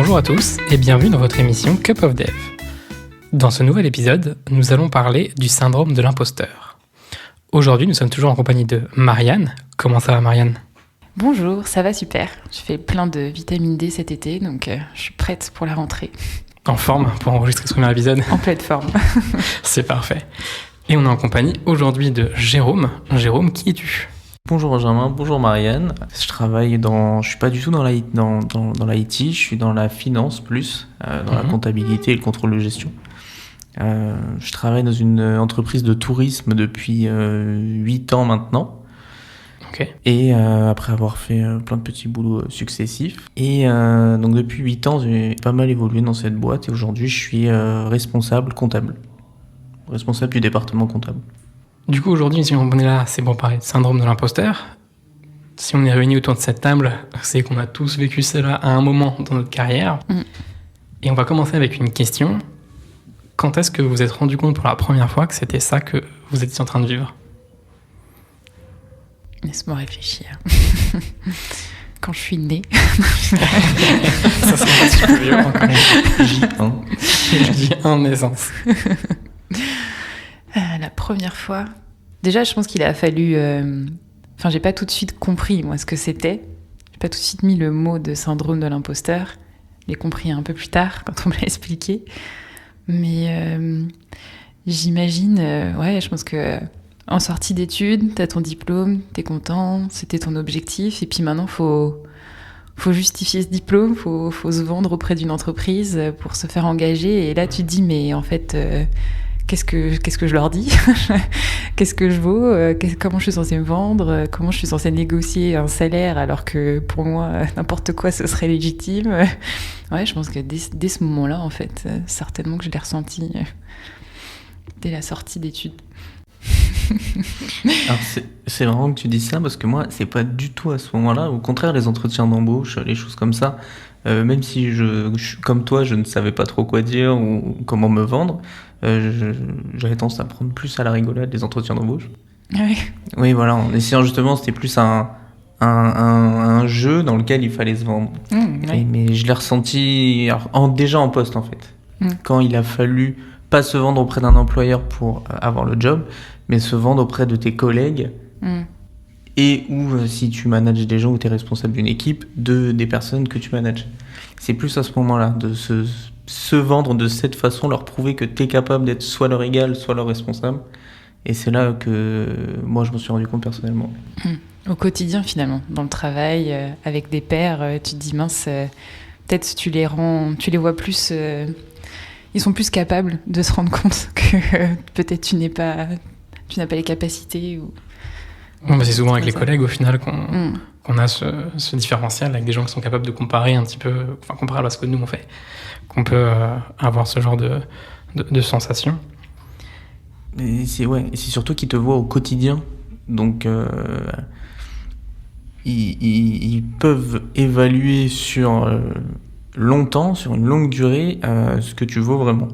Bonjour à tous et bienvenue dans votre émission Cup of Dev. Dans ce nouvel épisode, nous allons parler du syndrome de l'imposteur. Aujourd'hui, nous sommes toujours en compagnie de Marianne. Comment ça va, Marianne ? Bonjour, ça va super. Je fais plein de vitamine D cet été, donc je suis prête pour la rentrée. En forme pour enregistrer ce premier épisode ? En pleine forme. C'est parfait. Et on est en compagnie aujourd'hui de Jérôme. Jérôme, qui es-tu ? Bonjour Benjamin, bonjour Marianne. Je suis pas du tout dans l'IT, je suis dans la finance plus, dans la comptabilité et le contrôle de gestion. Je travaille dans une entreprise de tourisme depuis 8 ans maintenant. Okay. Et après avoir fait plein de petits boulots successifs. Et donc depuis 8 ans, j'ai pas mal évolué dans cette boîte et aujourd'hui je suis responsable comptable. Responsable du département comptable. Du coup, aujourd'hui, si on est là, c'est pour parler de syndrome de l'imposteur. Si on est réunis autour de cette table, c'est qu'on a tous vécu cela à un moment dans notre carrière. Et on va commencer avec une question. Quand est-ce que vous vous êtes rendu compte pour la première fois que c'était ça que vous étiez en train de vivre ? Laisse-moi réfléchir. Quand je suis née. Ça, c'est un petit peu violent quand même. J1 naissance. La première fois. Déjà, je pense qu'il a fallu. J'ai pas tout de suite compris, moi, ce que c'était. J'ai pas tout de suite mis le mot de syndrome de l'imposteur. Je l'ai compris un peu plus tard, quand on me l'a expliqué. Mais j'imagine. Je pense que. En sortie d'études, t'as ton diplôme, t'es content, c'était ton objectif. Et puis maintenant, faut justifier ce diplôme, faut se vendre auprès d'une entreprise pour se faire engager. Et là, tu te dis, mais en fait. Qu'est-ce que je leur dis ? Qu'est-ce que je vaux ? Comment je suis censée me vendre ? Comment je suis censée négocier un salaire alors que pour moi, n'importe quoi, ce serait légitime ? Ouais, je pense que dès ce moment-là, en fait, certainement que je l'ai ressenti dès la sortie d'études. Alors c'est marrant que tu dises ça parce que moi, c'est pas du tout à ce moment-là. Au contraire, les entretiens d'embauche, les choses comme ça, même si comme toi, je ne savais pas trop quoi dire ou comment me vendre, j'avais tendance à prendre plus à la rigolade les entretiens d'embauche. Ouais. Oui, voilà, en essayant justement, c'était plus un jeu dans lequel il fallait se vendre. Ouais. Mais je l'ai ressenti déjà en poste en fait. Quand il a fallu pas se vendre auprès d'un employeur pour avoir le job, mais se vendre auprès de tes collègues et ou si tu manages des gens ou tu es responsable d'une équipe, des personnes que tu manages. C'est plus à ce moment-là, de se vendre de cette façon, leur prouver que tu es capable d'être soit leur égal, soit leur responsable. Et c'est là que moi je me suis rendu compte personnellement. Au quotidien finalement, dans le travail, avec des pairs, tu te dis mince, peut-être tu les vois plus... ils sont plus capables de se rendre compte que peut-être tu n'as pas les capacités. C'est souvent avec les collègues au final qu'on a ce différentiel avec des gens qui sont capables de comparer un petit peu, comparable à ce que nous on fait, qu'on peut avoir ce genre de sensation. Et c'est surtout qu'ils te voient au quotidien, donc ils peuvent évaluer sur longtemps, sur une longue durée, ce que tu vaux vraiment.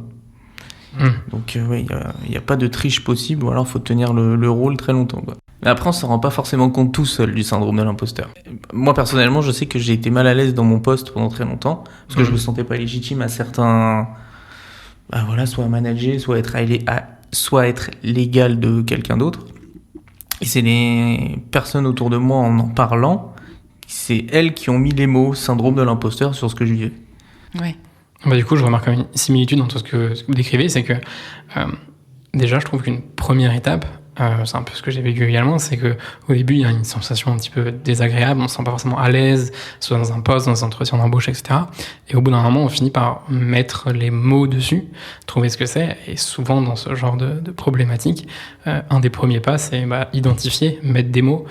Donc il n'y a pas de triche possible, ou alors il faut tenir le rôle très longtemps, quoi. Mais après on ne s'en rend pas forcément compte tout seul du syndrome de l'imposteur. Moi personnellement je sais que j'ai été mal à l'aise dans mon poste pendant très longtemps, parce que je ne me sentais pas légitime à certains... soit manager, soit être l'égal de quelqu'un d'autre. Et c'est les personnes autour de moi en parlant, c'est elles qui ont mis les mots syndrome de l'imposteur sur ce que je vivais. Ouais. Du coup, je remarque une similitude entre ce que vous décrivez, c'est que déjà, je trouve qu'une première étape, c'est un peu ce que j'ai vécu également, c'est qu'au début, il y a une sensation un petit peu désagréable, on ne se sent pas forcément à l'aise, soit dans un poste, dans un entretien d'embauche, etc. Et au bout d'un moment, on finit par mettre les mots dessus, trouver ce que c'est, et souvent dans ce genre de problématique, un des premiers pas, c'est identifier, mettre des mots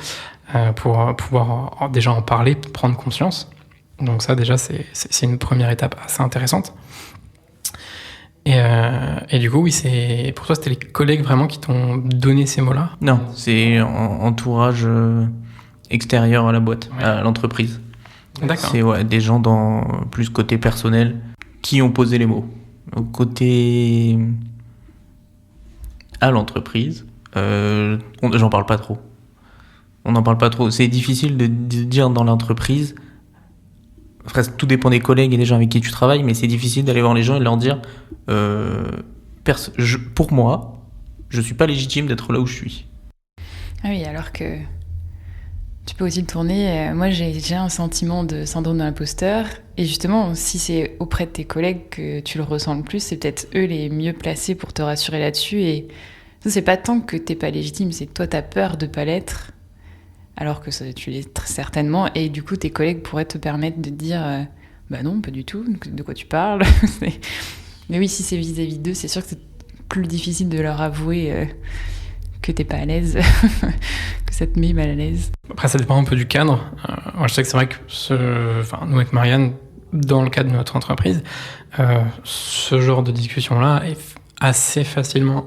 pour pouvoir déjà en parler, prendre conscience. Donc ça, déjà, c'est une première étape assez intéressante. Et du coup, oui, pour toi, c'était les collègues vraiment qui t'ont donné ces mots-là ? Non, c'est entourage extérieur à la boîte, à l'entreprise. D'accord. C'est des gens dans plus côté personnel qui ont posé les mots. Côté à l'entreprise, j'en parle pas trop. On n'en parle pas trop. C'est difficile de dire dans l'entreprise Après, tout dépend des collègues et des gens avec qui tu travailles, mais c'est difficile d'aller voir les gens et de leur dire pour moi, je suis pas légitime d'être là où je suis. Ah oui, alors que tu peux aussi le tourner. Moi, j'ai un sentiment de syndrome de l'imposteur. Et justement, si c'est auprès de tes collègues que tu le ressens le plus, c'est peut-être eux les mieux placés pour te rassurer là-dessus. Et ça, c'est pas tant que t'es pas légitime, c'est que toi, t'as peur de pas l'être, alors que ça, tu l'es très certainement. Et du coup, tes collègues pourraient te permettre de dire bah non, pas du tout, de quoi tu parles. Mais oui, si c'est vis-à-vis d'eux, c'est sûr que c'est plus difficile de leur avouer que t'es pas à l'aise, que ça te met mal à l'aise. Après, ça dépend un peu du cadre. Moi, je sais que c'est vrai que nous, avec Marianne, dans le cadre de notre entreprise, ce genre de discussion-là est assez facilement...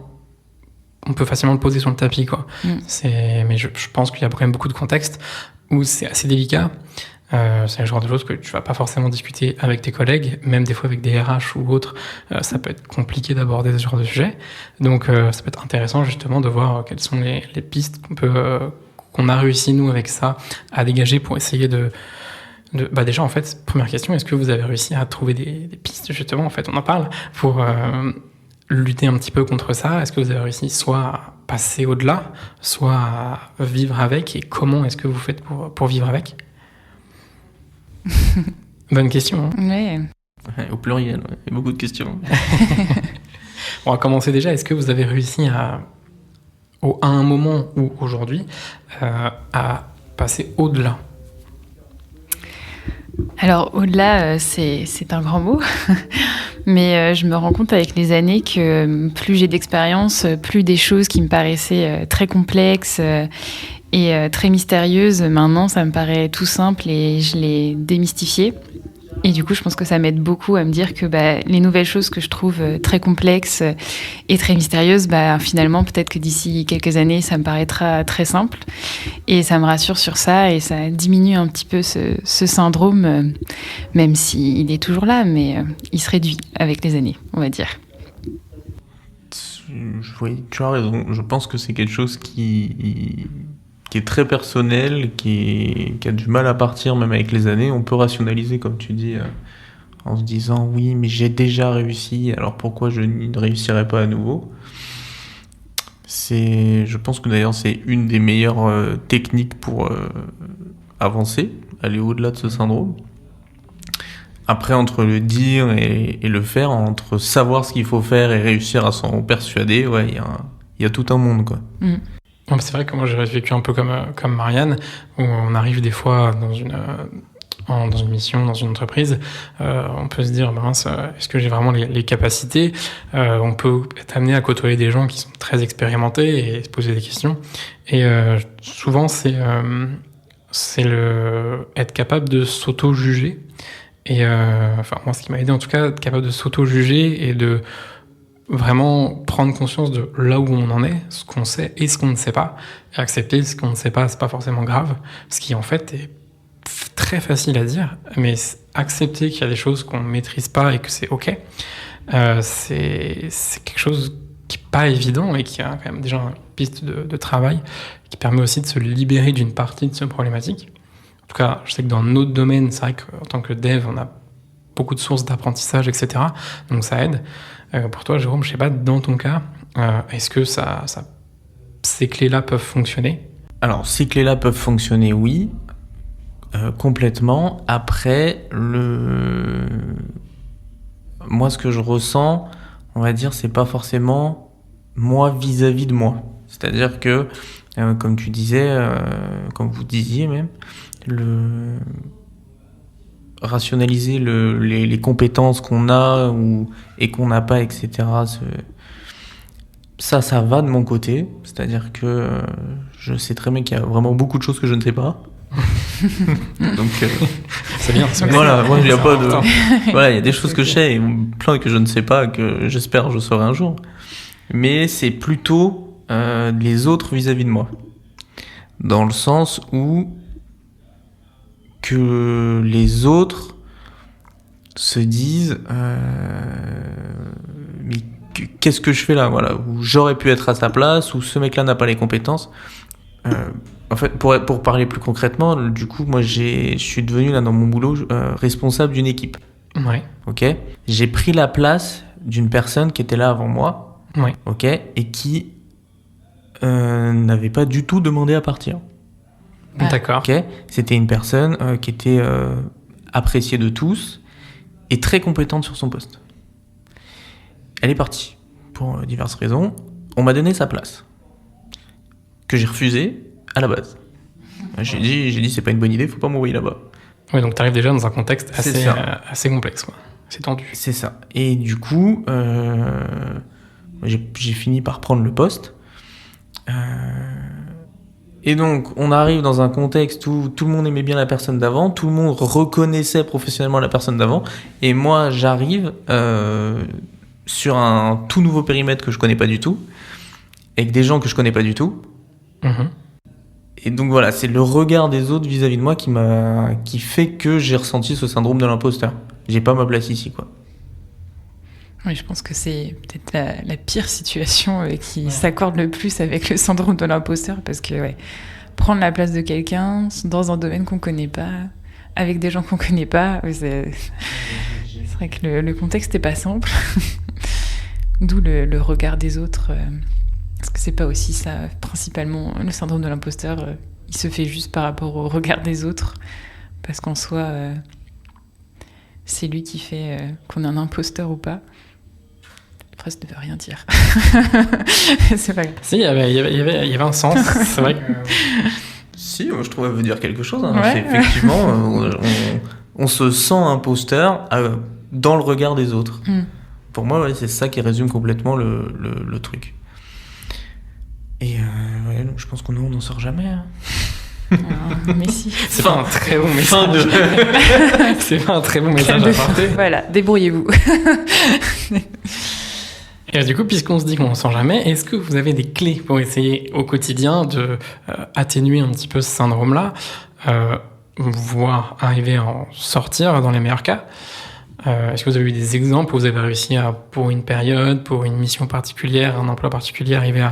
On peut facilement le poser sur le tapis, quoi. Mais je pense qu'il y a quand même beaucoup de contextes où c'est assez délicat. C'est le genre de choses que tu vas pas forcément discuter avec tes collègues, même des fois avec des RH ou autres. Ça peut être compliqué d'aborder ce genre de sujet. Donc, ça peut être intéressant justement de voir quelles sont les pistes qu'on a réussi, nous, avec ça, à dégager pour essayer déjà, en fait, première question, est-ce que vous avez réussi à trouver des pistes, justement, en fait, on en parle, pour lutter un petit peu contre ça? Est-ce que vous avez réussi soit à passer au-delà, soit à vivre avec, et comment est-ce que vous faites pour vivre avec? Bonne question. Hein. Ouais. Au pluriel, ouais. Il y a beaucoup de questions. On va commencer déjà. Est-ce que vous avez réussi à un moment ou aujourd'hui à passer au-delà? Alors au-delà, c'est un grand mot, mais je me rends compte avec les années que plus j'ai d'expérience, plus des choses qui me paraissaient très complexes et très mystérieuses, maintenant ça me paraît tout simple et je l'ai démystifié. Et du coup, je pense que ça m'aide beaucoup à me dire que les nouvelles choses que je trouve très complexes et très mystérieuses, finalement, peut-être que d'ici quelques années, ça me paraîtra très simple. Et ça me rassure sur ça et ça diminue un petit peu ce syndrome, même s'il est toujours là, mais il se réduit avec les années, on va dire. Oui, tu as raison. Je pense que c'est quelque chose qui est très personnel, qui a du mal à partir même avec les années. On peut rationaliser, comme tu dis, en se disant oui, mais j'ai déjà réussi, alors pourquoi je ne réussirais pas à nouveau? Je pense que d'ailleurs c'est une des meilleures techniques pour avancer, aller au-delà de ce syndrome. Après, entre le dire et le faire, entre savoir ce qu'il faut faire et réussir à s'en persuader, ouais, il y a tout un monde, quoi. C'est vrai que moi j'ai vécu un peu comme Marianne, où on arrive des fois dans une mission, dans une entreprise, on peut se dire mince, est-ce que j'ai vraiment les capacités? On peut être amené à côtoyer des gens qui sont très expérimentés et se poser des questions. Et souvent c'est être capable de s'auto-juger. Et moi, ce qui m'a aidé en tout cas, être capable de s'auto-juger et de vraiment prendre conscience de là où on en est, ce qu'on sait et ce qu'on ne sait pas, et accepter ce qu'on ne sait pas, c'est pas forcément grave, ce qui en fait est très facile à dire, mais accepter qu'il y a des choses qu'on ne maîtrise pas et que c'est ok, c'est quelque chose qui n'est pas évident et qui a quand même déjà une piste de travail qui permet aussi de se libérer d'une partie de cette problématique. En tout cas, je sais que dans notre domaine, c'est vrai qu'en tant que dev, on a beaucoup de sources d'apprentissage, etc. Donc ça aide. Pour toi, Jérôme, je sais pas, dans ton cas, est-ce que ces clés-là peuvent fonctionner? Alors, ces clés-là peuvent fonctionner, oui, complètement. Après, moi, ce que je ressens, on va dire, c'est pas forcément moi vis-à-vis de moi. C'est-à-dire que, comme tu disais, comme vous disiez même, rationaliser les compétences qu'on a et qu'on n'a pas, etc. Ça va de mon côté. C'est-à-dire que je sais très bien qu'il y a vraiment beaucoup de choses que je ne sais pas. Donc, c'est bien. Voilà, moi, il y a pas de. Voilà, il y a des choses que je sais et plein que je ne sais pas, que j'espère je saurai un jour. Mais c'est plutôt les autres vis-à-vis de moi. Dans le sens où que les autres se disent mais qu'est-ce que je fais là, voilà, où j'aurais pu être à sa place, où ce mec-là n'a pas les compétences. En fait, pour parler plus concrètement, du coup, moi, je suis devenu là dans mon boulot responsable d'une équipe. Ouais. Ok. J'ai pris la place d'une personne qui était là avant moi. Ouais. Ok. Et qui n'avait pas du tout demandé à partir. D'accord. Ok. C'était une personne qui était appréciée de tous et très compétente sur son poste. Elle est partie pour diverses raisons. On m'a donné sa place que j'ai refusée à la base. J'ai dit c'est pas une bonne idée, faut pas m'envoyer là-bas. Oui, donc tu arrives déjà dans un contexte assez complexe, quoi. C'est tendu. C'est ça. Et du coup, j'ai fini par prendre le poste. Et donc, on arrive dans un contexte où tout le monde aimait bien la personne d'avant, tout le monde reconnaissait professionnellement la personne d'avant, et moi, j'arrive sur un tout nouveau périmètre que je connais pas du tout, avec des gens que je connais pas du tout. Mm-hmm. Et donc voilà, c'est le regard des autres vis-à-vis de moi qui fait que j'ai ressenti ce syndrome de l'imposteur. J'ai pas ma place ici, quoi. Oui, je pense que c'est peut-être la pire situation qui s'accorde le plus avec le syndrome de l'imposteur, parce que prendre la place de quelqu'un dans un domaine qu'on connaît pas, avec des gens qu'on connaît pas, c'est vrai que le contexte n'est pas simple. D'où le regard des autres. Est-ce que c'est pas aussi ça, principalement, le syndrome de l'imposteur, il se fait juste par rapport au regard des autres, parce qu'en soi, c'est lui qui fait qu'on est un imposteur ou pas. Après, ça ne veut rien dire. C'est pas grave. Si, il y avait un sens. C'est vrai que... Si, moi, je trouve qu'elle veut dire quelque chose. Hein. Ouais, c'est effectivement, on se sent imposteur dans le regard des autres. Pour moi, c'est ça qui résume complètement le truc. Et donc je pense qu'on n'en sort jamais. Hein. Mais si. C'est pas un très bon message. C'est pas un très bon message à porter. Voilà, débrouillez-vous. Et du coup, puisqu'on se dit qu'on n'en sort jamais, est-ce que vous avez des clés pour essayer au quotidien de atténuer un petit peu ce syndrome-là, voire arriver à en sortir dans les meilleurs cas? Est-ce que vous avez eu des exemples où vous avez réussi à, pour une période, pour une mission particulière, un emploi particulier, arriver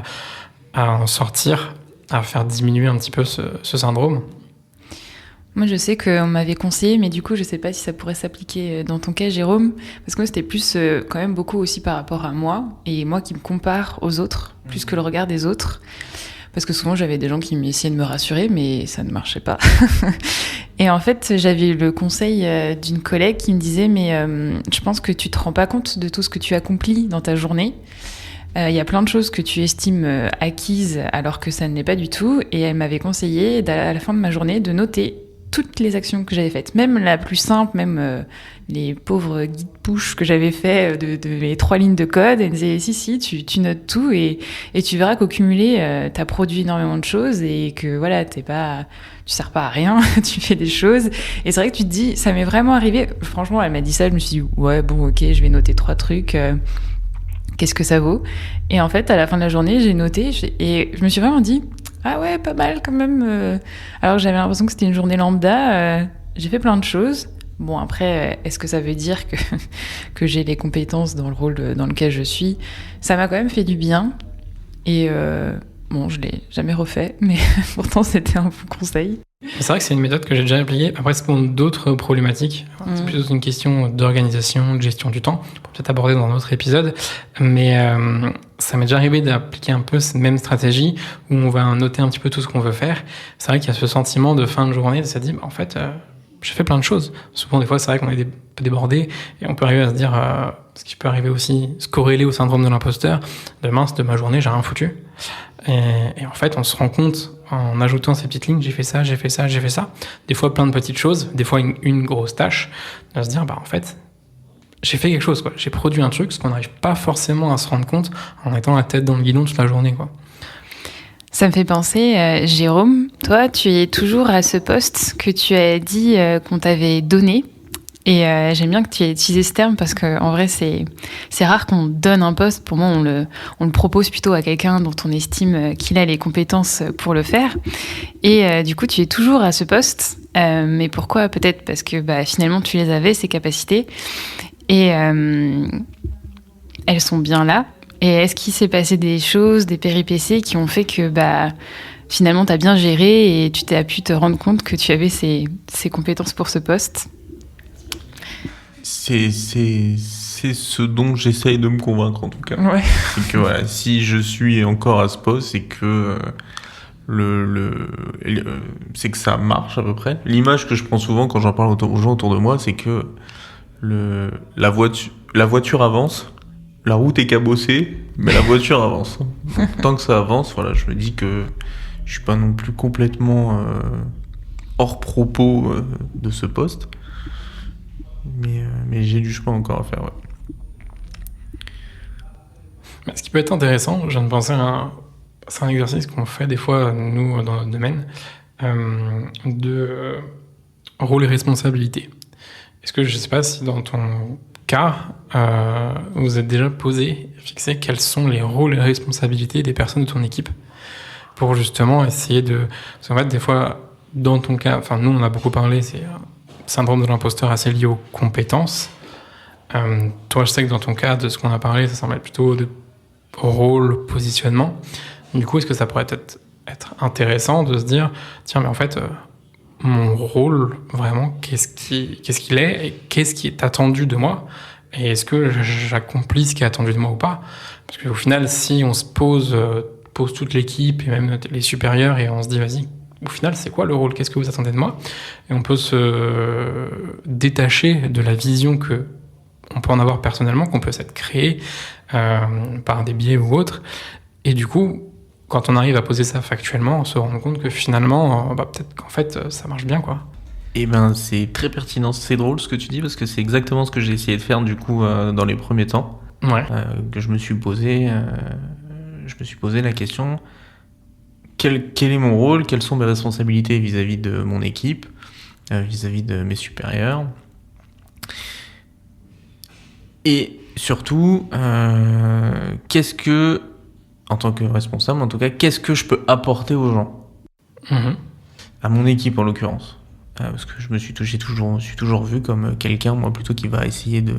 à en sortir, à faire diminuer un petit peu ce syndrome? Moi, je sais qu'on m'avait conseillé, mais du coup, je sais pas si ça pourrait s'appliquer dans ton cas, Jérôme, parce que moi, c'était plus quand même beaucoup aussi par rapport à moi, et moi qui me compare aux autres, plus que le regard des autres, parce que souvent, j'avais des gens qui essayaient de me rassurer, mais ça ne marchait pas. Et en fait, j'avais eu le conseil d'une collègue qui me disait, mais je pense que tu te rends pas compte de tout ce que tu accomplis dans ta journée. Il y a plein de choses que tu estimes acquises alors que ça ne l'est pas du tout. Et elle m'avait conseillé, à la fin de ma journée, de noter toutes les actions que j'avais faites. Même la plus simple, même les pauvres guides push que j'avais fait de mes 3 lignes de code. Elle me disait, si, tu notes tout et tu verras qu'au cumulé, t'as produit énormément de choses et que voilà, tu sers pas à rien, tu fais des choses. Et c'est vrai que tu te dis, ça m'est vraiment arrivé. Franchement, elle m'a dit ça, je me suis dit, ouais, bon, ok, je vais noter 3 trucs. Qu'est-ce que ça vaut? Et en fait, à la fin de la journée, j'ai noté et je me suis vraiment dit, ah ouais, pas mal quand même. Alors j'avais l'impression que c'était une journée lambda. J'ai fait plein de choses. Bon, après, est-ce que ça veut dire que j'ai les compétences dans le rôle dans lequel je suis? Ça m'a quand même fait du bien. Et bon, je l'ai jamais refait, mais pourtant c'était un bon conseil. C'est vrai que c'est une méthode que j'ai déjà appliquée. Après, c'est pour d'autres problématiques. C'est plutôt une question d'organisation, de gestion du temps. On peut peut-être aborder dans un autre épisode. Mais ça m'est déjà arrivé d'appliquer un peu cette même stratégie où on va noter un petit peu tout ce qu'on veut faire. C'est vrai qu'il y a ce sentiment de fin de journée de se dire, en fait, j'ai fait plein de choses. Souvent, des fois, c'est vrai qu'on est un peu débordé et on peut arriver à se dire, ce qui peut arriver aussi, se corréler au syndrome de l'imposteur, de mince, de ma journée, j'ai rien foutu. Et en fait, on se rend compte en ajoutant ces petites lignes, j'ai fait ça. Des fois, plein de petites choses, des fois une grosse tâche, de se dire, en fait, j'ai fait quelque chose, quoi. J'ai produit un truc, ce qu'on n'arrive pas forcément à se rendre compte en étant la tête dans le guidon toute la journée, quoi. Ça me fait penser, Jérôme, toi, tu es toujours à ce poste que tu as dit qu'on t'avait donné. Et j'aime bien que tu aies utilisé ce terme parce qu'en vrai, c'est rare qu'on donne un poste. Pour moi, on le propose plutôt à quelqu'un dont on estime qu'il a les compétences pour le faire. Et du coup, tu es toujours à ce poste. Mais pourquoi? Peut-être parce que finalement, tu les avais, ces capacités. Et elles sont bien là. Et est-ce qu'il s'est passé des choses, des péripéties qui ont fait que finalement, tu as bien géré et tu t'as pu te rendre compte que tu avais ces compétences pour ce poste? C'est ce dont j'essaye de me convaincre, en tout cas. Ouais. C'est que voilà, si je suis encore à ce poste, c'est que c'est que ça marche à peu près. L'image que je prends souvent quand j'en parle aux gens autour de moi, c'est que la voiture avance, la route est cabossée, mais la voiture avance. Donc, tant que ça avance, voilà, je me dis que je suis pas non plus complètement hors propos de ce poste. Mais j'ai du chemin encore à faire, ouais. Ce qui peut être intéressant, je viens de penser c'est un exercice qu'on fait des fois, nous, dans notre domaine, de rôle et responsabilité. Est-ce que, je ne sais pas si dans ton cas, vous êtes déjà fixé quels sont les rôles et responsabilités des personnes de ton équipe pour justement essayer de... Parce qu'en fait, des fois, dans ton cas, enfin, nous, on a beaucoup parlé, c'est syndrome de l'imposteur assez lié aux compétences. Toi, je sais que dans ton cas, de ce qu'on a parlé, ça semble être plutôt de rôle, positionnement. Du coup, est-ce que ça pourrait être intéressant de se dire, tiens, mais en fait, mon rôle, vraiment, qu'est-ce qu'il est et qu'est-ce qui est attendu de moi? Et est-ce que j'accomplis ce qui est attendu de moi ou pas? Parce qu'au final, si on se pose toute l'équipe et même les supérieurs et on se dit, vas-y, au final, c'est quoi le rôle? Qu'est-ce que vous attendez de moi? Et on peut se détacher de la vision que on peut en avoir personnellement, qu'on peut s'être créé par des biais ou autres. Et du coup, quand on arrive à poser ça factuellement, on se rend compte que finalement, peut-être qu'en fait, ça marche bien, quoi. Eh ben, c'est très pertinent. C'est drôle ce que tu dis, parce que c'est exactement ce que j'ai essayé de faire, du coup, dans les premiers temps. Ouais. Que je me suis posé la question, quel est mon rôle, quelles sont mes responsabilités vis-à-vis de mon équipe, vis-à-vis de mes supérieurs. Et surtout, qu'est-ce que, en tant que responsable, en tout cas, qu'est-ce que je peux apporter aux gens, à mon équipe en l'occurrence, parce que je suis toujours vu comme quelqu'un, moi plutôt, qui va essayer de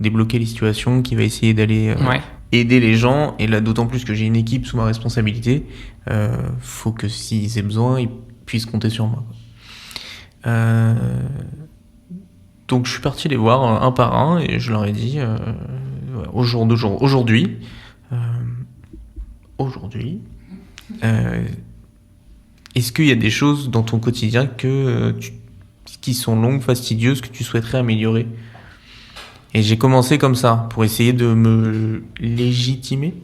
débloquer les situations, qui va essayer d'aller aider les gens, et là d'autant plus que j'ai une équipe sous ma responsabilité, faut que s'ils aient besoin, ils puissent compter sur moi. Donc je suis parti les voir un par un et je leur ai dit aujourd'hui, est-ce qu'il y a des choses dans ton quotidien qui sont longues, fastidieuses, que tu souhaiterais améliorer? Et j'ai commencé comme ça, pour essayer de me légitimer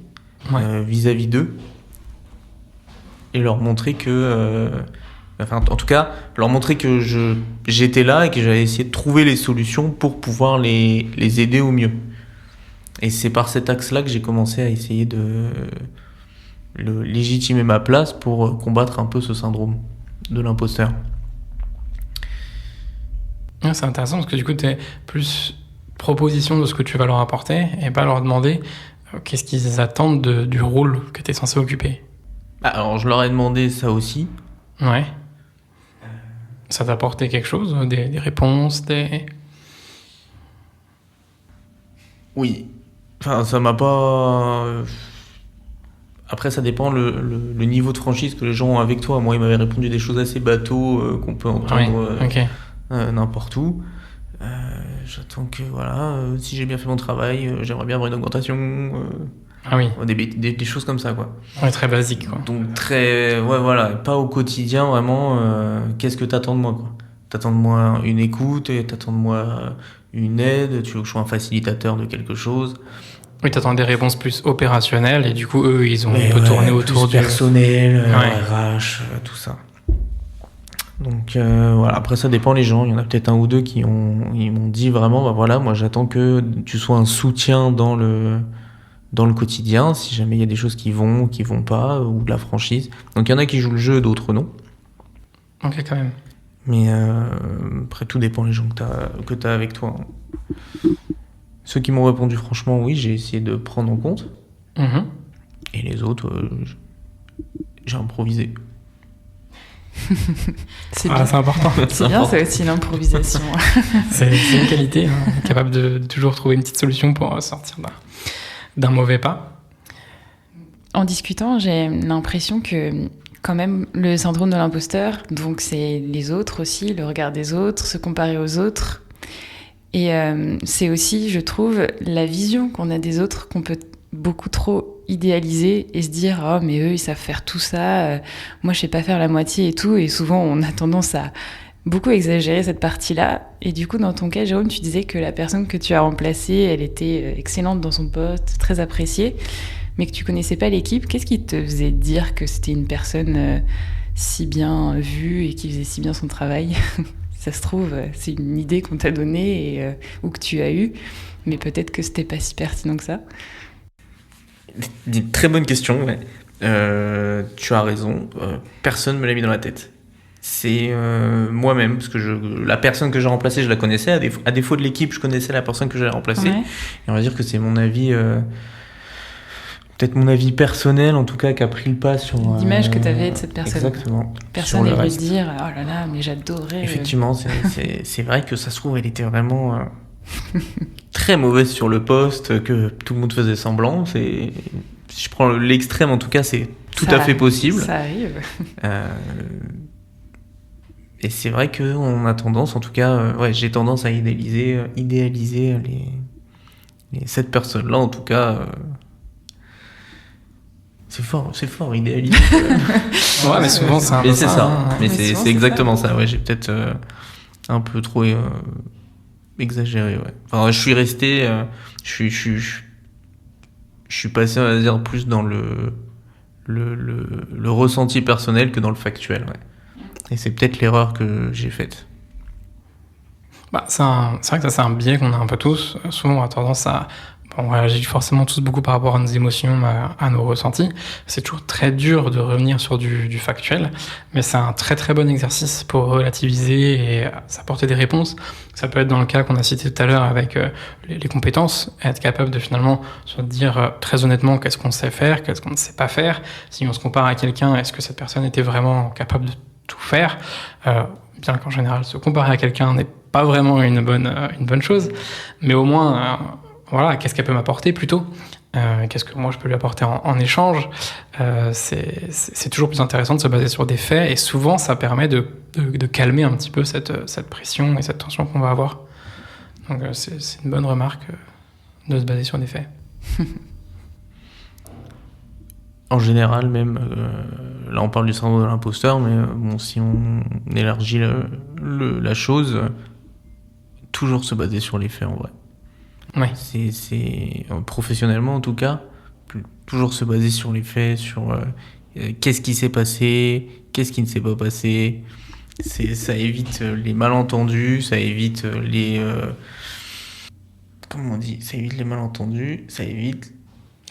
vis-à-vis d'eux et leur montrer que... en tout cas, leur montrer que j'étais là et que j'allais essayer de trouver les solutions pour pouvoir les aider au mieux. Et c'est par cet axe-là que j'ai commencé à essayer de légitimer ma place pour combattre un peu ce syndrome de l'imposteur. C'est intéressant parce que du coup, tu es plus proposition de ce que tu vas leur apporter et pas leur demander qu'est-ce qu'ils attendent du rôle que tu es censé occuper. Alors, je leur ai demandé ça aussi. Ouais. Ça t'a apporté quelque chose? Des réponses, Oui. Enfin, ça m'a pas... Après, ça dépend le niveau de franchise que les gens ont avec toi. Moi, ils m'avaient répondu des choses assez bateaux qu'on peut entendre n'importe où. J'attends que, si j'ai bien fait mon travail, j'aimerais bien avoir une augmentation. Des choses comme ça, quoi. Ouais, très basique, quoi. Donc, pas au quotidien, vraiment, qu'est-ce que t'attends de moi, quoi. T'attends de moi une écoute, t'attends de moi une aide, tu veux que je sois un facilitateur de quelque chose. Oui, t'attends des réponses plus opérationnelles, et du coup, eux, ils ont un peu tourné autour du personnel, RH, tout ça. Donc après ça dépend les gens, il y en a peut-être un ou deux ils m'ont dit vraiment moi j'attends que tu sois un soutien dans le quotidien, si jamais il y a des choses qui vont pas, ou de la franchise. Donc il y en a qui jouent le jeu, d'autres non. Ok, quand même. Mais après tout dépend les gens que t'as avec toi. Ceux qui m'ont répondu franchement oui, j'ai essayé de prendre en compte. Et les autres j'ai improvisé. C'est important. C'est bien, ça aussi, l'improvisation. c'est une qualité, capable de toujours trouver une petite solution pour sortir d'un mauvais pas. En discutant, j'ai l'impression que quand même le syndrome de l'imposteur. Donc c'est les autres aussi, le regard des autres, se comparer aux autres. Et c'est aussi, je trouve, la vision qu'on a des autres qu'on peut beaucoup trop idéaliser et se dire « Oh, mais eux, ils savent faire tout ça, moi, je sais pas faire la moitié et tout. » Et souvent, on a tendance à beaucoup exagérer cette partie-là. Et du coup, dans ton cas, Jérôme, tu disais que la personne que tu as remplacée, elle était excellente dans son poste, très appréciée, mais que tu connaissais pas l'équipe. Qu'est-ce qui te faisait dire que c'était une personne si bien vue et qui faisait si bien son travail ? Ça se trouve, c'est une idée qu'on t'a donnée ou que tu as eue, mais peut-être que c'était pas si pertinent que ça. Très bonne question, ouais. Tu as raison. Personne me l'a mis dans la tête. C'est moi-même, parce que la personne que j'ai remplacée, je la connaissais. À défaut de l'équipe, je connaissais la personne que j'allais remplacer. Ouais. Et on va dire que c'est mon avis, peut-être mon avis personnel, en tout cas, qui a pris le pas sur l'image que tu avais de cette personne. Exactement. Personne n'est venu dire « Oh là là, mais j'adorais. » Effectivement, c'est vrai que ça se trouve, elle était vraiment très mauvaise sur le poste, que tout le monde faisait semblant. Si je prends l'extrême, en tout cas, c'est tout à fait possible. Ça arrive. Et c'est vrai qu'on a tendance, en tout cas, j'ai tendance à idéaliser cette personne-là, en tout cas. C'est fort, idéaliser. Ouais, mais souvent, c'est un peu ça. Ça. Mais c'est exactement ça. Ouais, j'ai peut-être un peu trop exagéré. Ouais. Enfin, je suis resté, je suis passé, on va dire, plus dans le ressenti personnel que dans le factuel. Ouais. Et c'est peut-être l'erreur que j'ai faite. Bah, c'est vrai que ça, c'est un biais qu'on a un peu tous. Souvent, on a tendance à... on réagit forcément tous beaucoup par rapport à nos émotions, à nos ressentis. C'est toujours très dur de revenir sur du factuel, mais c'est un très très bon exercice pour relativiser et s'apporter des réponses. Ça peut être dans le cas qu'on a cité tout à l'heure avec les compétences, être capable de finalement se dire très honnêtement qu'est-ce qu'on sait faire, qu'est-ce qu'on ne sait pas faire. Si on se compare à quelqu'un, est-ce que cette personne était vraiment capable de tout faire, bien qu'en général se comparer à quelqu'un n'est pas vraiment une bonne chose, mais au moins voilà, qu'est-ce qu'elle peut m'apporter plutôt, qu'est-ce que moi je peux lui apporter en échange. C'est toujours plus intéressant de se baser sur des faits, et souvent ça permet de calmer un petit peu cette pression et cette tension qu'on va avoir. Donc c'est une bonne remarque de se baser sur des faits. En général, même, là on parle du syndrome de l'imposteur, mais bon, si on élargit la chose, toujours se baser sur les faits en vrai. Ouais. C'est professionnellement en tout cas, toujours se baser sur les faits, sur qu'est-ce qui s'est passé, qu'est-ce qui ne s'est pas passé. Ça évite les malentendus, ça évite comment on dit, ça évite les malentendus, ça évite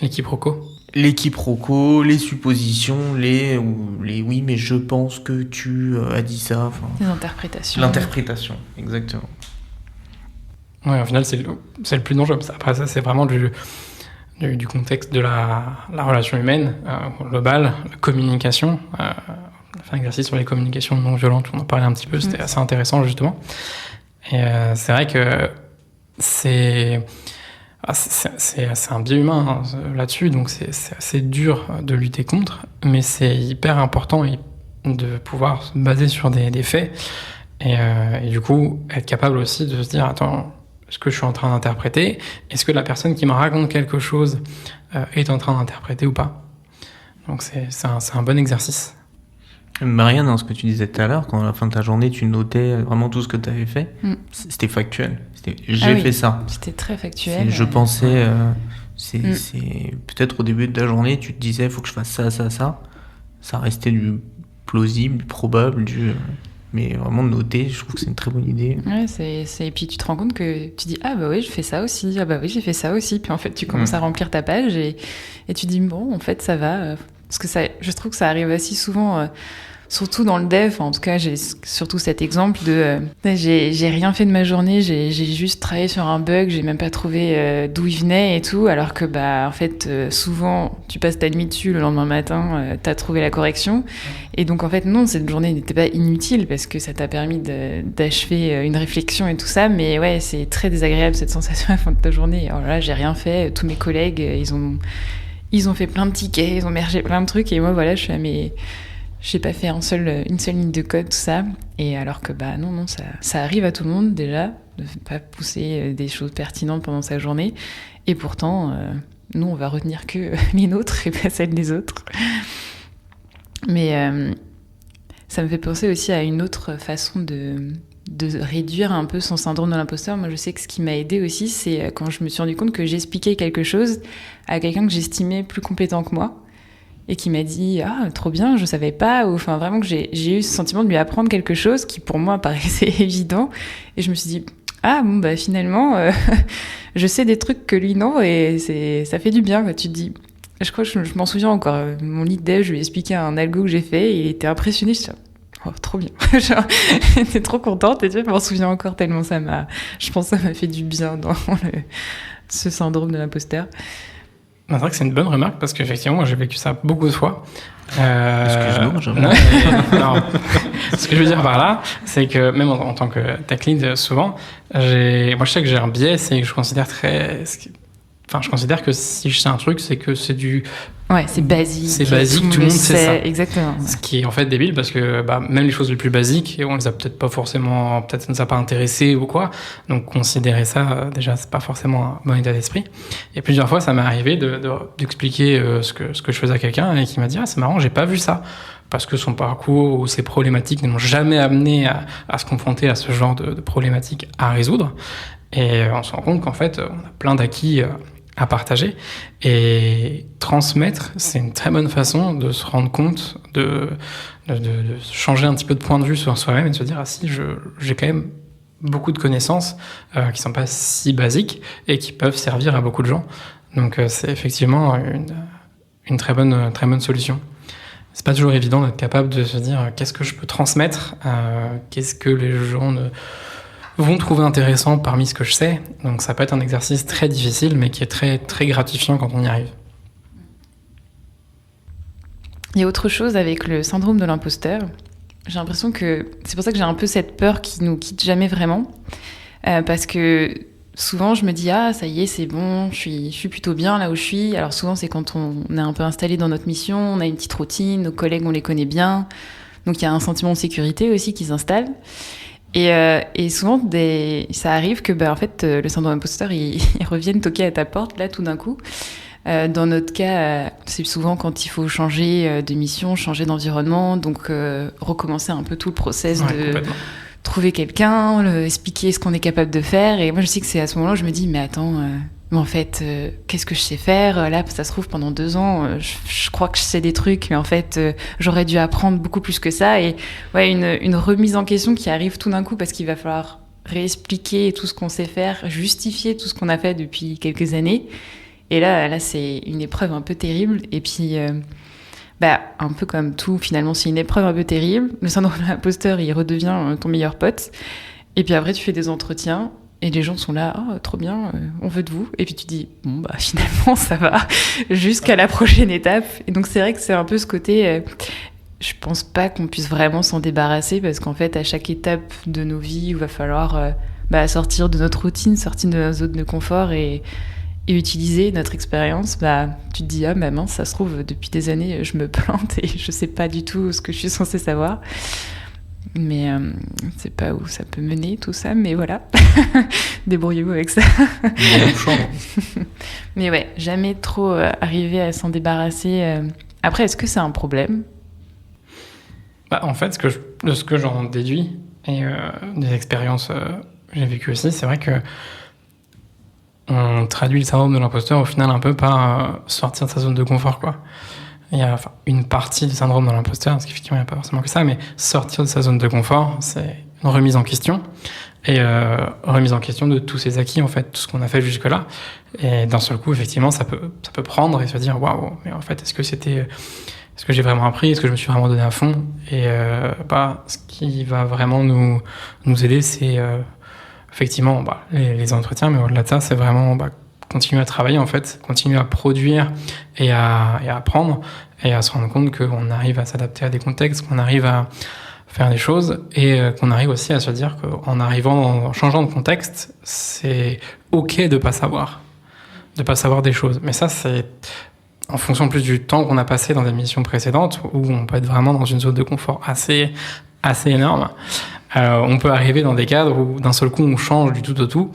les quiproquos, les suppositions, les oui mais je pense que tu as dit ça. Les interprétations. L'interprétation, exactement. Ouais, au final, c'est le plus dangereux. Après, ça, c'est vraiment du contexte de la relation humaine globale, la communication. On a fait un exercice sur les communications non violentes, on en parlait un petit peu, c'était assez intéressant, justement. Et c'est vrai que c'est un biais humain là-dessus, donc c'est assez dur de lutter contre, mais c'est hyper important de pouvoir se baser sur des faits. Et du coup, être capable aussi de se dire, attends, ce que je suis en train d'interpréter, est-ce que la personne qui me raconte quelque chose est en train d'interpréter ou pas? Donc c'est un bon exercice. Marianne, dans ce que tu disais tout à l'heure, quand à la fin de ta journée tu notais vraiment tout ce que tu avais fait, c'était factuel. J'ai fait ça. C'était très factuel. Je pensais, c'est peut-être au début de ta journée, tu te disais, il faut que je fasse ça, ça, ça. Ça restait du plausible, du probable, mais vraiment noter, je trouve que c'est une très bonne idée. Ouais, et puis tu te rends compte que tu dis ah bah oui je fais ça aussi, ah bah oui j'ai fait ça aussi, puis en fait tu commences à remplir ta page et tu dis bon en fait ça va, parce que je trouve que ça arrive assez souvent, surtout dans le dev. En tout cas j'ai surtout cet exemple de j'ai rien fait de ma journée, j'ai juste travaillé sur un bug, j'ai même pas trouvé d'où il venait et tout, alors que bah en fait souvent tu passes ta nuit dessus, le lendemain matin t'as trouvé la correction, et donc en fait non, cette journée n'était pas inutile parce que ça t'a permis d'achever une réflexion et tout ça, mais ouais c'est très désagréable cette sensation à la fin de ta journée. Alors là j'ai rien fait, tous mes collègues ils ont fait plein de tickets, ils ont mergé plein de trucs, et moi voilà je j'ai pas fait une seule ligne de code, tout ça. Et alors que non, ça arrive à tout le monde déjà, de pas pousser des choses pertinentes pendant sa journée. Et pourtant, nous, on va retenir que les nôtres et pas celles des autres. Mais ça me fait penser aussi à une autre façon de réduire un peu son syndrome de l'imposteur. Moi, je sais que ce qui m'a aidée aussi, c'est quand je me suis rendu compte que j'expliquais quelque chose à quelqu'un que j'estimais plus compétent que moi et qui m'a dit « Ah, trop bien, je savais pas », ou enfin vraiment que j'ai eu ce sentiment de lui apprendre quelque chose qui pour moi paraissait évident. Et je me suis dit « Ah, bon, finalement, je sais des trucs que lui, non, et ça fait du bien, quoi. » Tu te dis... Je crois que je m'en souviens encore. Mon lead dev, je lui ai expliqué un algo que j'ai fait et il était impressionné. Je suis oh, trop bien. Genre, j'étais trop contente et tu vois, je m'en souviens encore tellement je pense que ça m'a fait du bien dans ce syndrome de l'imposteur. C'est vrai que c'est une bonne remarque parce qu'effectivement, moi j'ai vécu ça beaucoup de fois. Excuse-moi, non. Ce que je veux dire par là, c'est que même en tant que tech lead, souvent, moi je sais que j'ai un biais, c'est que je considère je considère que si je sais un truc, c'est que c'est du... Ouais, c'est basique. C'est basique, tout le monde sait ça. Exactement. Ouais. Ce qui est en fait débile parce que même les choses les plus basiques, on les a peut-être pas forcément... Peut-être ça ne nous a pas intéressés ou quoi. Donc considérer ça, déjà, c'est pas forcément un bon état d'esprit. Et plusieurs fois, ça m'est arrivé d'expliquer ce que je faisais à quelqu'un et qui m'a dit « Ah, c'est marrant, j'ai pas vu ça. » Parce que son parcours ou ses problématiques ne m'ont jamais amené à se confronter à ce genre de problématiques à résoudre. Et on se rend compte qu'en fait, on a plein d'acquis à partager. Et transmettre, c'est une très bonne façon de se rendre compte, de changer un petit peu de point de vue sur soi-même et de se dire « Ah si, j'ai quand même beaucoup de connaissances qui sont pas si basiques et qui peuvent servir à beaucoup de gens. » Donc c'est effectivement une très bonne solution. C'est pas toujours évident d'être capable de se dire qu'est-ce que je peux transmettre, qu'est-ce que les gens vont trouver intéressant parmi ce que je sais. Donc ça peut être un exercice très difficile, mais qui est très, très gratifiant quand on y arrive. Il y a autre chose avec le syndrome de l'imposteur. J'ai l'impression que c'est pour ça que j'ai un peu cette peur qui nous quitte jamais vraiment. Parce que souvent, je me dis « Ah, ça y est, c'est bon, je suis plutôt bien là où je suis. » Alors souvent, c'est quand on est un peu installé dans notre mission, on a une petite routine, nos collègues, on les connaît bien. Donc il y a un sentiment de sécurité aussi qui s'installe. Et souvent, ça arrive que en fait, le syndrome d'imposteur, il revienne toquer à ta porte, là, tout d'un coup. Dans notre cas, c'est souvent quand il faut changer de mission, changer d'environnement, donc recommencer un peu tout le process de trouver quelqu'un, expliquer ce qu'on est capable de faire. Et moi, je sais que c'est à ce moment-là où je me dis, mais attends, mais en fait, qu'est-ce que je sais faire ? Là, ça se trouve, pendant 2 ans, je crois que je sais des trucs, mais en fait, j'aurais dû apprendre beaucoup plus que ça. Et ouais, une remise en question qui arrive tout d'un coup parce qu'il va falloir réexpliquer tout ce qu'on sait faire, justifier tout ce qu'on a fait depuis quelques années. Et là, c'est une épreuve un peu terrible. Et puis, un peu comme tout, finalement, c'est une épreuve un peu terrible. Le syndrome de l'imposteur, il redevient ton meilleur pote. Et puis après, tu fais des entretiens. Et les gens sont là, oh, trop bien, on veut de vous. Et puis tu dis, bon, finalement, ça va, jusqu'à la prochaine étape. Et donc, c'est vrai que c'est un peu ce côté, je pense pas qu'on puisse vraiment s'en débarrasser, parce qu'en fait, à chaque étape de nos vies, il va falloir sortir de notre routine, sortir de notre zone de confort et utiliser notre expérience. Tu te dis, ah, mince, ça se trouve, depuis des années, je me plante et je sais pas du tout ce que je suis censée savoir. Mais je sais pas où ça peut mener tout ça, mais voilà. Débrouillez-vous avec ça. Mais ouais, jamais trop arriver à s'en débarrasser. Après, est-ce que c'est un problème ? En fait, ce que j'en déduis, et des expériences que j'ai vécues aussi, c'est vrai que on traduit le syndrome de l'imposteur au final un peu par sortir de sa zone de confort, quoi. Il y a une partie du syndrome de l'imposteur, parce qu'effectivement, il n'y a pas forcément que ça, mais sortir de sa zone de confort, c'est une remise en question. Et remise en question de tous ces acquis, en fait, tout ce qu'on a fait jusque-là. Et d'un seul coup, effectivement, ça peut prendre et se dire, waouh, mais en fait, est-ce que j'ai vraiment appris ? Est-ce que je me suis vraiment donné à fond ? Et ce qui va vraiment nous aider, c'est effectivement les entretiens, mais au-delà de ça, c'est vraiment continuer à travailler, en fait, continuer à produire et à apprendre et à se rendre compte qu'on arrive à s'adapter à des contextes, qu'on arrive à faire des choses et qu'on arrive aussi à se dire en changeant de contexte, c'est ok de pas savoir des choses. Mais ça, c'est en fonction plus du temps qu'on a passé dans des missions précédentes, où on peut être vraiment dans une zone de confort assez énorme, on peut arriver dans des cadres où d'un seul coup on change du tout au tout,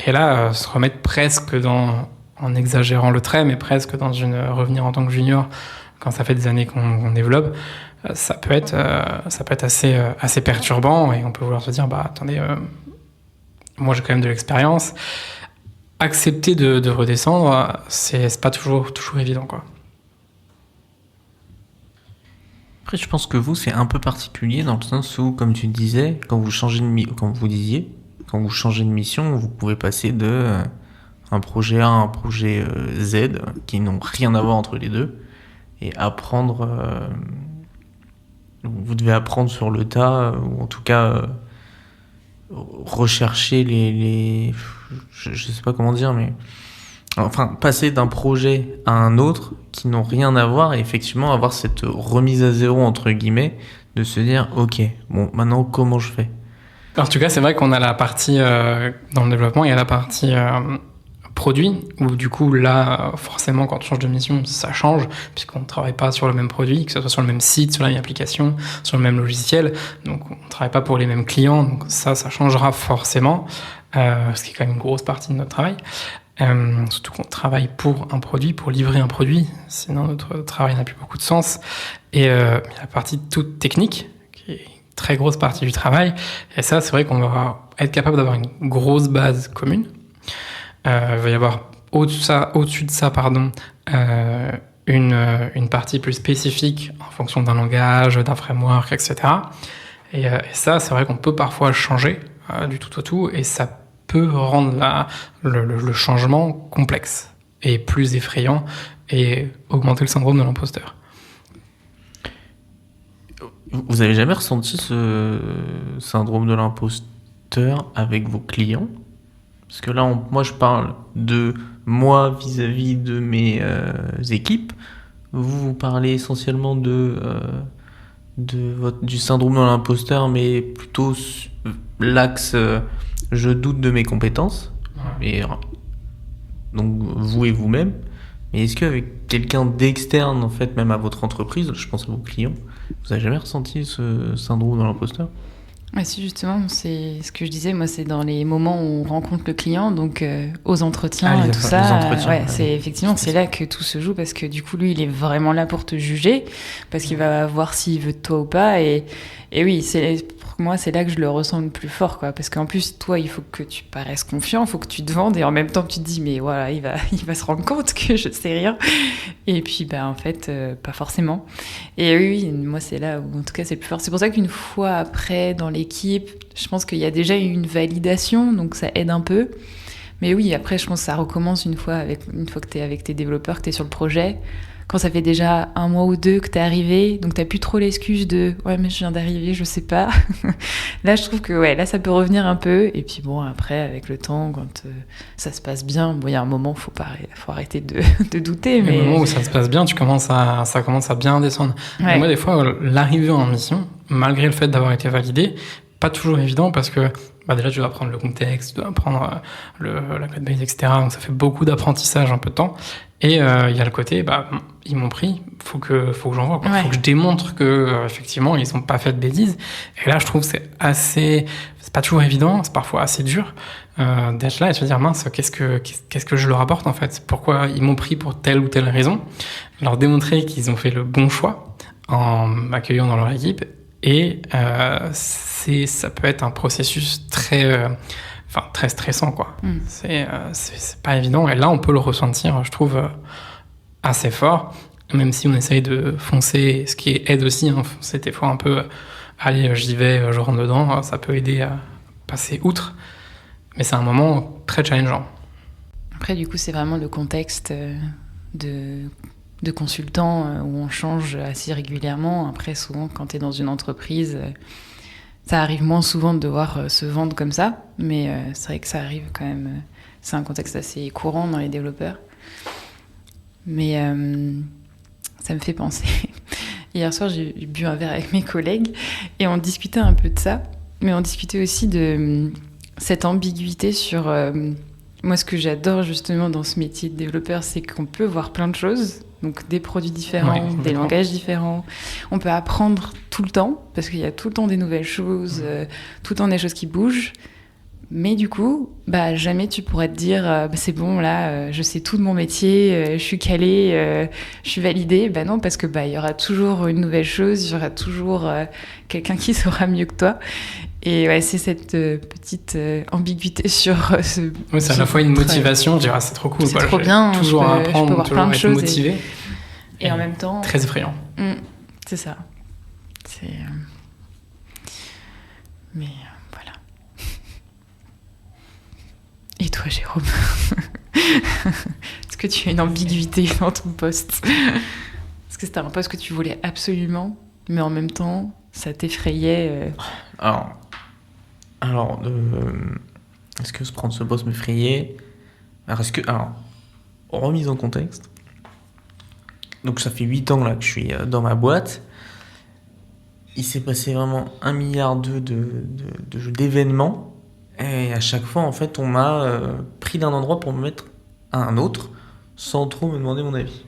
et là se remettre presque en exagérant le trait, mais presque dans revenir en tant que junior quand ça fait des années qu'on développe, ça peut être assez perturbant, et on peut vouloir se dire attendez, moi j'ai quand même de l'expérience. Accepter de redescendre, c'est pas toujours évident, quoi. Après, je pense que vous, c'est un peu particulier dans le sens où, comme tu disais, quand vous changez de mission, vous pouvez passer de un projet A à un projet Z qui n'ont rien à voir entre les deux, et apprendre. Vous devez apprendre sur le tas, ou en tout cas rechercher je sais pas comment dire, mais enfin passer d'un projet à un autre qui n'ont rien à voir, et effectivement avoir cette remise à zéro entre guillemets, de se dire ok, bon, maintenant comment je fais. En tout cas, c'est vrai qu'on a la partie dans le développement, il y a la partie produit, où du coup là forcément quand on change de mission ça change, puisqu'on ne travaille pas sur le même produit, que ce soit sur le même site, sur la même application, sur le même logiciel, donc on ne travaille pas pour les mêmes clients, donc ça changera forcément, ce qui est quand même une grosse partie de notre travail, surtout qu'on travaille pour un produit, pour livrer un produit, sinon notre travail n'a plus beaucoup de sens. Et la partie toute technique qui est une très grosse partie du travail, et ça c'est vrai qu'on va être capable d'avoir une grosse base commune. Il va y avoir au-dessus de ça, une partie plus spécifique en fonction d'un langage, d'un framework, etc. Et ça, c'est vrai qu'on peut parfois changer du tout au tout, et ça peut rendre le changement complexe et plus effrayant, et augmenter le syndrome de l'imposteur. Vous avez jamais ressenti ce syndrome de l'imposteur avec vos clients ? Parce que là, moi, je parle de moi vis-à-vis de mes équipes. Vous parlez essentiellement du syndrome de l'imposteur, mais plutôt l'axe je doute de mes compétences. Et, donc, vous et vous-même. Mais est-ce qu'avec quelqu'un d'externe, en fait, même à votre entreprise, je pense à vos clients, vous n'avez jamais ressenti ce syndrome de l'imposteur ? Ouais, si, justement, c'est ce que je disais, moi, c'est dans les moments où on rencontre le client, donc aux entretiens et tout ça. C'est effectivement, c'est là que tout se joue, parce que du coup, lui, il est vraiment là pour te juger, parce qu'il va voir s'il veut de toi ou pas. Et oui, pour moi, c'est là que je le ressens le plus fort, quoi. Parce qu'en plus, toi, il faut que tu paraisses confiant, il faut que tu te vendes, et en même temps, tu te dis, mais voilà, il va se rendre compte que je ne sais rien. Et puis, en fait, pas forcément. Et oui, moi, c'est là où, en tout cas, c'est le plus fort. C'est pour ça qu'une fois après, dans l'équipe, je pense qu'il y a déjà une validation, donc ça aide un peu. Mais oui, après, je pense que ça recommence une fois que tu es avec tes développeurs, que tu es sur le projet. Quand ça fait déjà 1 mois ou 2 que t'es arrivé, donc t'as plus trop l'excuse de « ouais, mais je viens d'arriver, je sais pas ». Là, je trouve que là, ça peut revenir un peu. Et puis bon, après, avec le temps, quand ça se passe bien, il y a un moment, faut arrêter de douter. Mais au moment où ça se passe bien, ça commence à bien descendre. Ouais. Moi, des fois, l'arrivée en mission, malgré le fait d'avoir été validé, pas toujours évident, parce que déjà, tu dois apprendre le contexte, tu dois apprendre la code base, etc. Donc, ça fait beaucoup d'apprentissage, un peu de temps. Et il y a le côté, ils m'ont pris, faut que j'envoie, quoi. Faut que je démontre que effectivement, ils n'ont pas fait de bêtises. Et là, je trouve que c'est pas toujours évident, c'est parfois assez dur d'être là et de se dire, mince, qu'est-ce que je leur apporte, en fait? Pourquoi ils m'ont pris pour telle ou telle raison? Leur démontrer qu'ils ont fait le bon choix en m'accueillant dans leur équipe. Et ça peut être un processus très stressant, quoi. C'est pas évident, et là on peut le ressentir, je trouve, assez fort, même si on essaye de foncer, ce qui aide aussi, foncer des fois un peu, allez, j'y vais, je rentre dedans, ça peut aider à passer outre, mais c'est un moment très challengeant. Après, du coup, c'est vraiment le contexte de consultant où on change assez régulièrement. Après, souvent, quand tu es dans une entreprise, ça arrive moins souvent de devoir se vendre comme ça, mais c'est vrai que ça arrive quand même. C'est un contexte assez courant dans les développeurs. Mais ça me fait penser. Hier soir, j'ai bu un verre avec mes collègues et on discutait un peu de ça, mais on discutait aussi de cette ambiguïté sur... moi, ce que j'adore justement dans ce métier de développeur, c'est qu'on peut voir plein de choses. Donc des produits différents, des langages différents. On peut apprendre tout le temps, parce qu'il y a tout le temps des nouvelles choses, tout le temps des choses qui bougent. Mais du coup, jamais tu pourrais te dire c'est bon, là, je sais tout de mon métier, je suis calée, je suis validée. Non, parce que il y aura toujours une nouvelle chose, il y aura toujours quelqu'un qui saura mieux que toi. Et ouais, c'est cette petite ambiguïté sur ce. Oui, c'est à la fois une motivation, je dirais, c'est trop cool. C'est trop bien, toujours apprendre, je peux voir toujours plein de être choses. Motivé. Et en même temps. Très effrayant. C'est ça. Mais voilà. Et toi, Jérôme est-ce que tu as une ambiguïté dans ton poste? Est-ce que c'était un poste que tu voulais absolument, mais en même temps, ça t'effrayait Alors, est-ce que prendre ce poste m'effrayait? Alors, remise en contexte. Donc, ça fait 8 ans là que je suis dans ma boîte. Il s'est passé vraiment 1,2 milliard d'événements. Et à chaque fois, en fait, on m'a pris d'un endroit pour me mettre à un autre, sans trop me demander mon avis.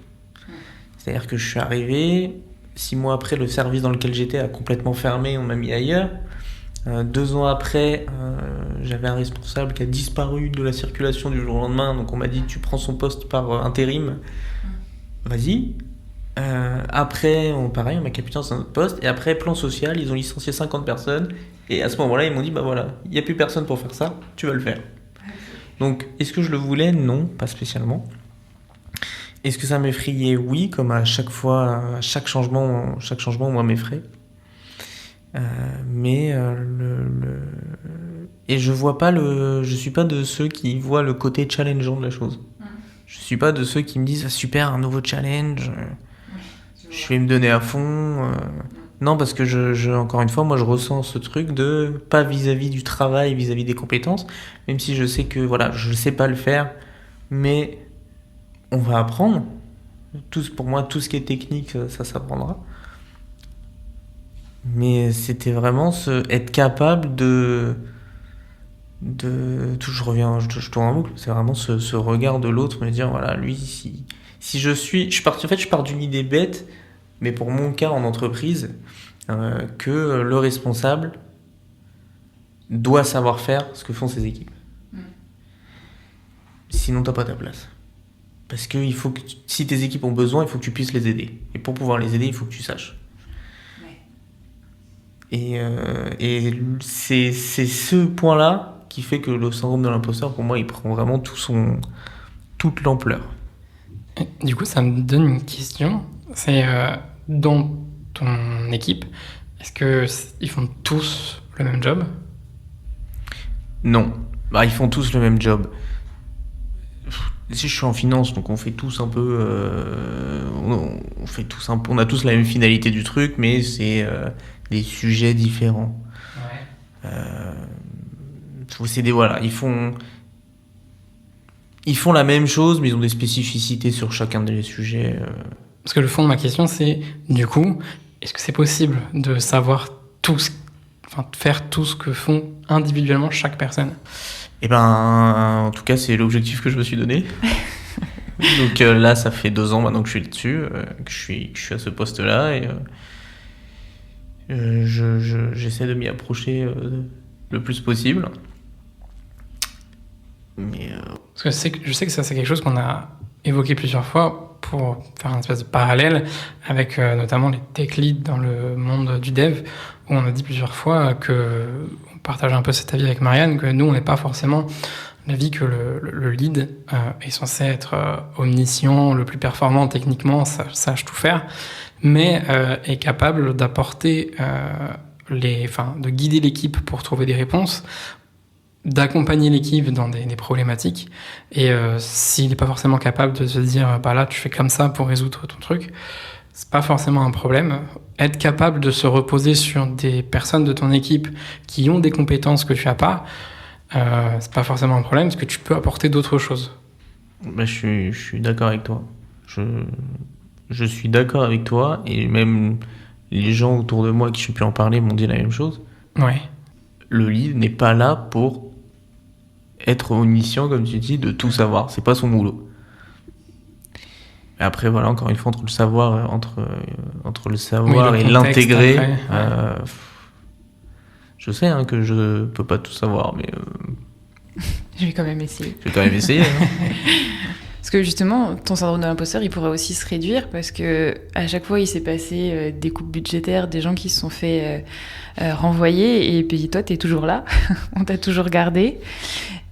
C'est-à-dire que je suis arrivé, 6 mois après, le service dans lequel j'étais a complètement fermé, on m'a mis ailleurs. 2 ans après, j'avais un responsable qui a disparu de la circulation du jour au lendemain, donc on m'a dit tu prends son poste par intérim, vas-y. Après, pareil, on m'a caputé dans un autre poste, et après, plan social, ils ont licencié 50 personnes, et à ce moment-là, ils m'ont dit voilà, il n'y a plus personne pour faire ça, tu vas le faire. Donc, est-ce que je le voulais? Non, pas spécialement. Est-ce que ça m'effrayait? Oui, comme à chaque fois, à chaque changement, moi, m'effraie. Et je suis pas de ceux qui voient le côté challengeant de la chose. Je suis pas de ceux qui me disent super, un nouveau challenge, je vais me donner à fond. Non, parce que encore une fois, moi je ressens ce truc de pas vis-à-vis du travail, vis-à-vis des compétences, même si je sais que voilà, je sais pas le faire, mais on va apprendre. Pour moi, tout ce qui est technique, ça s'apprendra. Mais c'était vraiment être capable de je tourne en boucle, c'est vraiment ce regard de l'autre, me dire voilà, lui, si je pars d'une idée bête, mais pour mon cas en entreprise, que le responsable doit savoir faire ce que font ses équipes. Sinon t'as pas ta place. Parce que si tes équipes ont besoin, il faut que tu puisses les aider. Et pour pouvoir les aider, il faut que tu saches. Et c'est ce point-là qui fait que le syndrome de l'imposteur, pour moi, il prend vraiment toute l'ampleur. Du coup, ça me donne une question. C'est dans ton équipe, est-ce qu'ils font tous le même job? Non. Ils font tous le même job. Si je suis en finance, donc on fait tous un peu... on a tous la même finalité du truc, mais c'est des sujets différents. Ouais. Voilà, ils font la même chose, mais ils ont des spécificités sur chacun des sujets. Parce que le fond de ma question, c'est, du coup, est-ce que c'est possible de savoir faire tout ce que font individuellement chaque personne? En tout cas, c'est l'objectif que je me suis donné. Donc là, ça fait 2 ans maintenant que je suis dessus, que je suis à ce poste-là, et j'essaie de m'y approcher le plus possible. Mais parce que je sais que ça, c'est quelque chose qu'on a évoqué plusieurs fois pour faire un espèce de parallèle avec notamment les tech leads dans le monde du dev, où on a dit plusieurs fois on partage un peu cet avis avec Marianne, que nous, on n'est pas forcément l'avis que le lead est censé être omniscient, le plus performant techniquement, sache tout faire, mais est capable d'apporter de guider l'équipe pour trouver des réponses, d'accompagner l'équipe dans des problématiques, et s'il n'est pas forcément capable de se dire là tu fais comme ça pour résoudre ton truc, c'est pas forcément un problème. Être capable de se reposer sur des personnes de ton équipe qui ont des compétences que tu as pas, c'est pas forcément un problème, parce que tu peux apporter d'autres choses. Je suis d'accord avec toi. Je suis d'accord avec toi, et même les gens autour de moi qui j'ai pu en parler m'ont dit la même chose. Ouais. Le lead n'est pas là pour être omniscient, comme tu dis, de tout savoir. C'est pas son boulot. Après, voilà, encore une fois, entre le savoir, entre le savoir Oui, et le contexte, l'intégrer, après, je sais que je peux pas tout savoir, mais Je vais quand même essayer. je vais quand même essayer. Parce que justement, ton syndrome de l'imposteur, il pourrait aussi se réduire parce que à chaque fois, il s'est passé des coupes budgétaires, des gens qui se sont fait renvoyer, et puis toi, t'es toujours là, on t'a toujours gardé.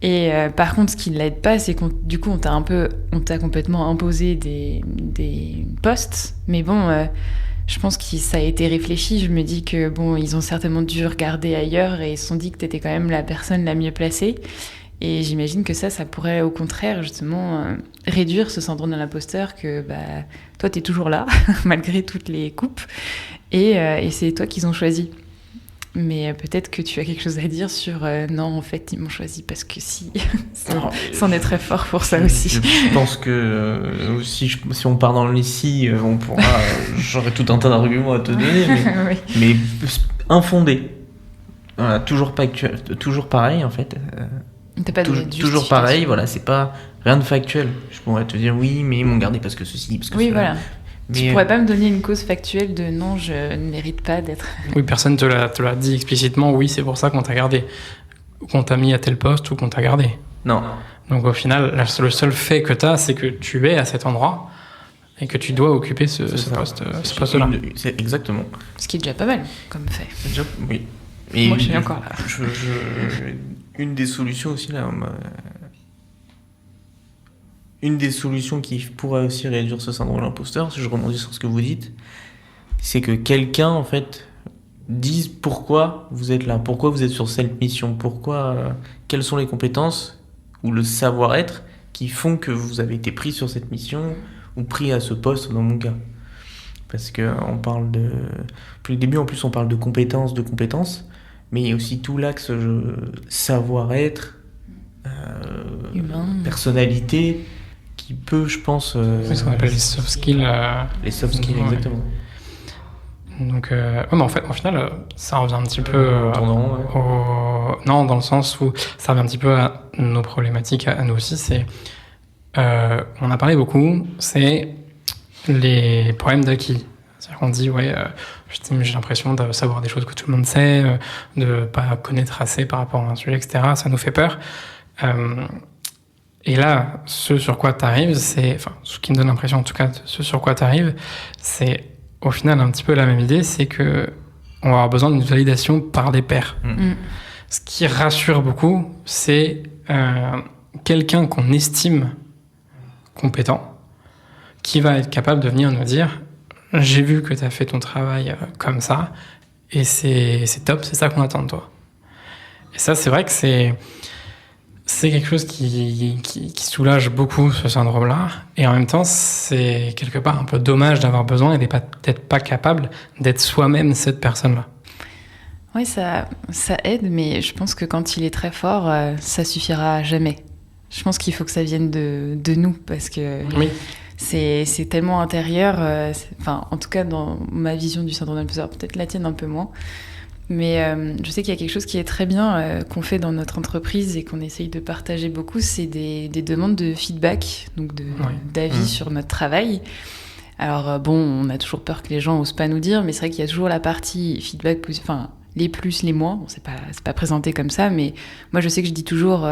Et par contre, ce qui ne l'aide pas, c'est du coup, on t'a complètement imposé des postes. Mais bon, je pense que ça a été réfléchi. Je me dis que bon, ils ont certainement dû regarder ailleurs et ils se sont dit que t'étais quand même la personne la mieux placée. Et j'imagine que ça pourrait au contraire justement réduire ce syndrome de l'imposteur, que toi t'es toujours là malgré toutes les coupes et c'est toi qu'ils ont choisi. Mais peut-être que tu as quelque chose à dire sur non, en fait ils m'ont choisi parce que si. C'en est très fort pour ça aussi. Je pense que si on part dans les si, on pourra. J'aurais tout un tas d'arguments à te donner, Oui. mais infondés. Voilà, toujours pareil en fait. T'as pas donné de Toujours pareil, voilà, c'est pas rien de factuel. Je pourrais te dire oui, mais ils m'ont gardé parce que ceci, parce que oui, cela. voilà. Mais tu pourrais pas me donner une cause factuelle de non, je ne mérite pas d'être. Oui, personne te l'a dit explicitement, oui, c'est pour ça qu'on t'a gardé. Ou qu'on t'a mis à tel poste ou qu'on t'a gardé. Non. Donc au final, le seul fait que t'as, c'est que tu es à cet endroit et que tu dois occuper ce poste-là. C'est exactement. Ce qui est déjà pas mal, comme fait. Déjà, oui. Et moi, je suis encore là. Une des solutions aussi là. Une des solutions qui pourrait aussi réduire ce syndrome de l'imposteur, si je rebondis sur ce que vous dites, c'est que quelqu'un en fait dise pourquoi vous êtes là, pourquoi vous êtes sur cette mission, quelles sont les compétences ou le savoir-être qui font que vous avez été pris sur cette mission ou pris à ce poste dans mon cas. Parce que on parle depuis le début en plus on parle de compétences, mais il y a aussi tout l'axe savoir-être, humain, personnalité, qui peut, je pense... C'est ce qu'on appelle les soft skills. Les soft skills, ouais. exactement. Donc, mais en fait, au final, ça revient un petit peu non, dans le sens où ça revient un petit peu à nos problématiques, à nous aussi. C'est, on a parlé beaucoup, c'est les problèmes d'acquis. C'est-à-dire qu'on dit, j'ai l'impression de savoir des choses que tout le monde sait, de pas connaître assez par rapport à un sujet, etc. Ça nous fait peur. Et là, ce sur quoi tu arrives, ce qui me donne l'impression en tout cas, ce sur quoi tu arrives, c'est au final un petit peu la même idée, c'est que on va avoir besoin d'une validation par des pairs. Ce qui rassure beaucoup, c'est quelqu'un qu'on estime compétent, qui va être capable de venir nous dire « J'ai vu que tu as fait ton travail comme ça, et c'est top, c'est ça qu'on attend de toi. » Et ça, c'est vrai que c'est quelque chose qui soulage beaucoup ce syndrome-là. Et en même temps, c'est quelque part un peu dommage d'avoir besoin et d'être pas capable d'être soi-même cette personne-là. Oui, ça aide, mais je pense que quand il est très fort, ça suffira jamais. Je pense qu'il faut que ça vienne de nous, parce que oui. c'est tellement intérieur. En tout cas, dans ma vision du syndrome de l'imposteur, peut-être la tienne un peu moins. Mais je sais qu'il y a quelque chose qui est très bien qu'on fait dans notre entreprise et qu'on essaye de partager beaucoup, c'est des demandes de feedback, donc d'avis sur notre travail. Alors on a toujours peur que les gens osent pas nous dire, mais c'est vrai qu'il y a toujours la partie feedback, les plus, les moins. Bon, c'est pas présenté comme ça, mais moi je sais que je dis toujours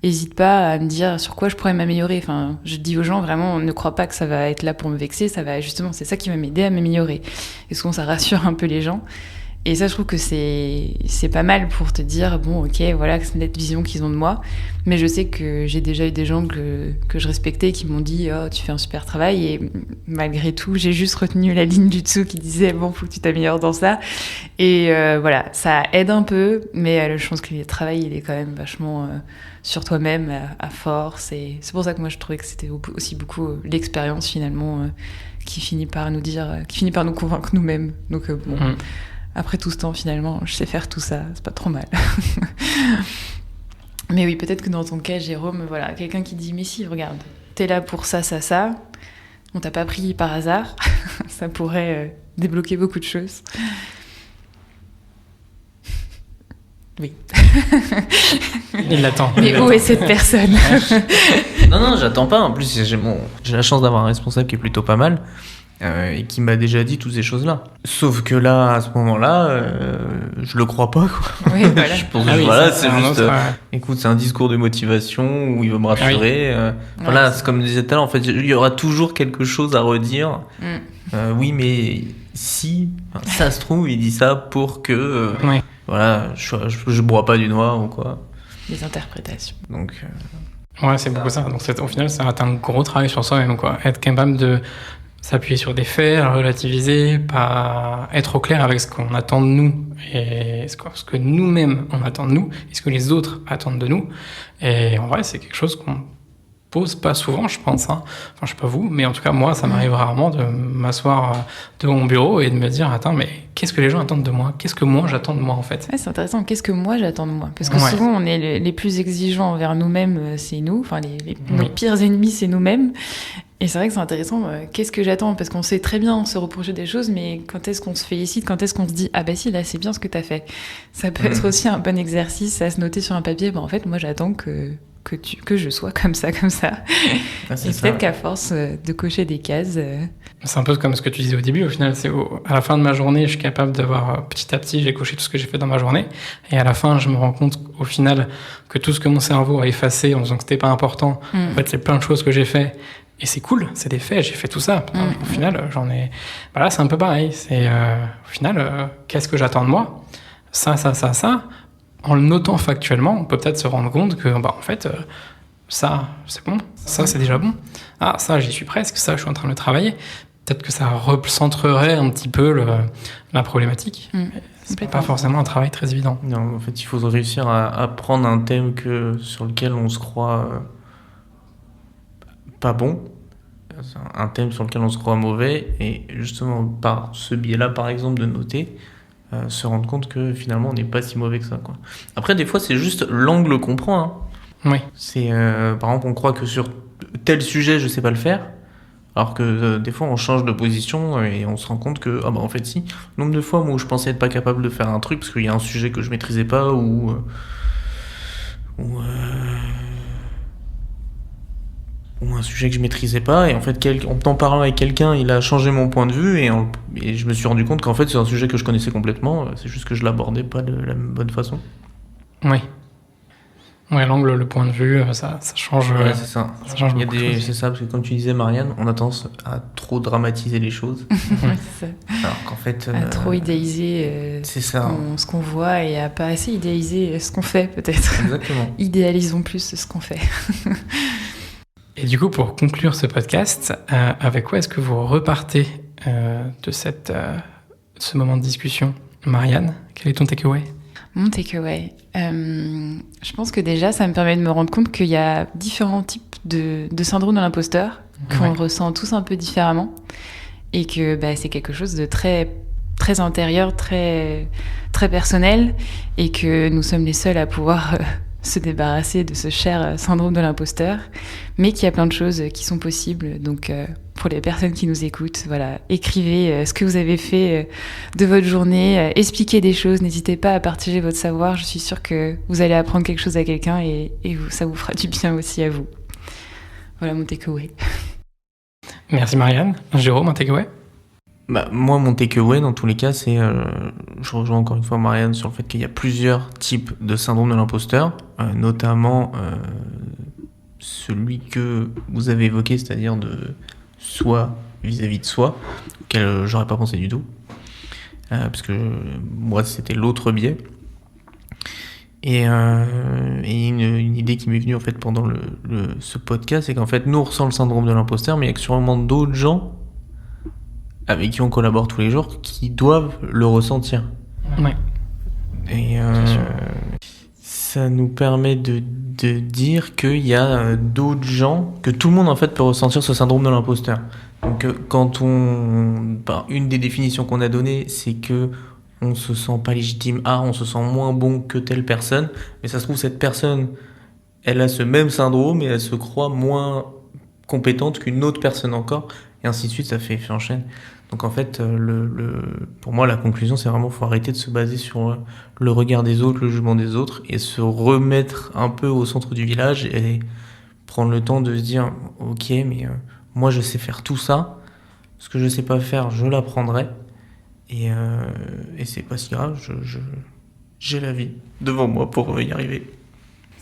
hésite pas à me dire sur quoi je pourrais m'améliorer. Enfin, je dis aux gens vraiment, ne crois pas que ça va être là pour me vexer, c'est ça qui va m'aider à m'améliorer. Et souvent ça rassure un peu les gens. Et ça, je trouve que c'est pas mal pour te dire, bon, ok, voilà, c'est cette vision qu'ils ont de moi. Mais je sais que j'ai déjà eu des gens que je respectais qui m'ont dit, oh, tu fais un super travail. Et malgré tout, j'ai juste retenu la ligne du dessous qui disait, bon, faut que tu t'améliores dans ça. Et voilà, ça aide un peu. Mais je pense que le travail, il est quand même vachement sur toi-même, à force. Et c'est pour ça que moi, je trouvais que c'était aussi beaucoup l'expérience, finalement, qui finit par nous convaincre nous-mêmes. Donc, bon... Après tout ce temps, finalement, je sais faire tout ça, c'est pas trop mal. Mais oui, peut-être que dans ton cas, Jérôme, voilà, quelqu'un qui dit « Mais si, regarde, t'es là pour ça, ça, ça. On t'a pas pris par hasard. » Ça pourrait débloquer beaucoup de choses. Oui. Il l'attend. Mais où est cette personne? Non, j'attends pas. En plus, j'ai la chance d'avoir un responsable qui est plutôt pas mal et qui m'a déjà dit toutes ces choses-là. Sauf que là, à ce moment-là, je le crois pas, quoi. Oui, voilà. Je pense Ah que oui, voilà, ça, c'est un juste. autre, Écoute, c'est un discours de motivation où il veut me rassurer. Voilà, c'est comme je disais tout à l'heure. En fait, il y aura toujours quelque chose à redire. Oui, mais si ça se trouve, il dit ça pour que. Oui. Voilà, je bois pas du noir ou quoi. Des interprétations. Donc. Ouais, c'est beaucoup ça. Donc au final, ça va être un gros travail sur soi-même, quoi. Être capable de s'appuyer sur des faits, relativiser, pas être au clair avec ce qu'on attend de nous et ce que nous-mêmes on attend de nous et ce que les autres attendent de nous. Et en vrai, c'est quelque chose qu'on pose pas souvent, je pense. Enfin, je sais pas vous, mais en tout cas, moi, ça m'arrive rarement de m'asseoir devant mon bureau et de me dire, attends, mais qu'est-ce que les gens attendent de moi? Qu'est-ce que moi j'attends de moi, en fait? Ouais, c'est intéressant. Qu'est-ce que moi j'attends de moi? Parce que souvent, on est les plus exigeants envers nous-mêmes, c'est nous. Enfin, nos pires ennemis, c'est nous-mêmes. Et c'est vrai que c'est intéressant. Qu'est-ce que j'attends? Parce qu'on sait très bien se reprocher des choses, mais quand est-ce qu'on se félicite? Quand est-ce qu'on se dit, ah bah si, là, c'est bien ce que t'as fait? Ça peut être aussi un bon exercice à se noter sur un papier. En fait, moi, j'attends que je sois comme ça. Ah, et peut-être qu'à force de cocher des cases... C'est un peu comme ce que tu disais au début, au final, à la fin de ma journée, je suis capable de voir petit à petit, j'ai coché tout ce que j'ai fait dans ma journée, et à la fin, je me rends compte au final que tout ce que mon cerveau a effacé en disant que c'était pas important, en fait, c'est plein de choses que j'ai fait, et c'est cool, c'est des faits, j'ai fait tout ça. Au final, voilà, c'est un peu pareil, c'est au final, qu'est-ce que j'attends de moi? Ça. En le notant factuellement, on peut peut-être se rendre compte que, en fait, ça, c'est bon. Ça, c'est déjà bon. Ah, ça, j'y suis presque. Ça, je suis en train de le travailler. Peut-être que ça recentrerait un petit peu la problématique. C'est pas forcément un travail très évident. Non, en fait, il faut réussir à prendre un thème sur lequel on se croit pas bon, un thème sur lequel on se croit mauvais, et justement, par ce biais-là, par exemple, de noter, se rendre compte que finalement on n'est pas si mauvais que ça, quoi. Après, des fois, c'est juste l'angle qu'on prend, hein. Oui. C'est par exemple, on croit que sur tel sujet je sais pas le faire, alors que des fois on change de position et on se rend compte que en fait si. Le nombre de fois où je pensais être pas capable de faire un truc parce qu'il y a un sujet que je maîtrisais pas ou un sujet que je maîtrisais pas, et en fait en parlant avec quelqu'un, il a changé mon point de vue et je me suis rendu compte qu'en fait c'est un sujet que je connaissais complètement, c'est juste que je l'abordais pas de la bonne façon. Oui. Ouais, l'angle, le point de vue, ça change. Ouais, c'est ça. Ça change beaucoup de choses. C'est ça, parce que comme tu disais, Marianne, on a tendance à trop dramatiser les choses. Ouais, c'est ça. Alors qu'en fait. À trop idéaliser c'est ça. ce qu'on voit et à pas assez idéaliser ce qu'on fait, peut-être. Exactement. Idéalisons plus ce qu'on fait. Et du coup, pour conclure ce podcast, avec quoi est-ce que vous repartez de ce moment de discussion? Marianne, quel est ton takeaway? Mon takeaway, je pense que déjà, ça me permet de me rendre compte qu'il y a différents types de syndrome de l'imposteur, qu'on ressent tous un peu différemment, et que c'est quelque chose de très, très intérieur, très, très personnel, et que nous sommes les seuls à pouvoir se débarrasser de ce cher syndrome de l'imposteur, mais qu'il y a plein de choses qui sont possibles. Donc, pour les personnes qui nous écoutent, voilà, écrivez ce que vous avez fait de votre journée, expliquez des choses, n'hésitez pas à partager votre savoir. Je suis sûre que vous allez apprendre quelque chose à quelqu'un et ça vous fera du bien aussi à vous. Voilà mon takeaway. Merci Marianne. Jérôme, un takeaway? Moi, mon takeaway, dans tous les cas, c'est... je rejoins encore une fois Marianne sur le fait qu'il y a plusieurs types de syndrome de l'imposteur, notamment celui que vous avez évoqué, c'est-à-dire de soi vis-à-vis de soi, auquel j'aurais pas pensé du tout, parce que moi, c'était l'autre biais. Et une idée qui m'est venue en fait pendant ce podcast, c'est qu'en fait, nous, on ressent le syndrome de l'imposteur, mais il y a sûrement d'autres gens avec qui on collabore tous les jours, qui doivent le ressentir. Ouais. Et ça nous permet de dire qu'il y a d'autres gens, que tout le monde en fait peut ressentir ce syndrome de l'imposteur. Donc quand une des définitions qu'on a données, c'est que on se sent pas légitime, on se sent moins bon que telle personne, mais ça se trouve cette personne, elle a ce même syndrome et elle se croit moins compétente qu'une autre personne encore, et ainsi de suite, ça enchaîne. Donc en fait, pour moi, la conclusion, c'est vraiment faut arrêter de se baser sur le regard des autres, le jugement des autres, et se remettre un peu au centre du village et prendre le temps de se dire, ok, mais moi je sais faire tout ça, ce que je sais pas faire, je l'apprendrai, et c'est pas si grave, j'ai la vie devant moi pour y arriver.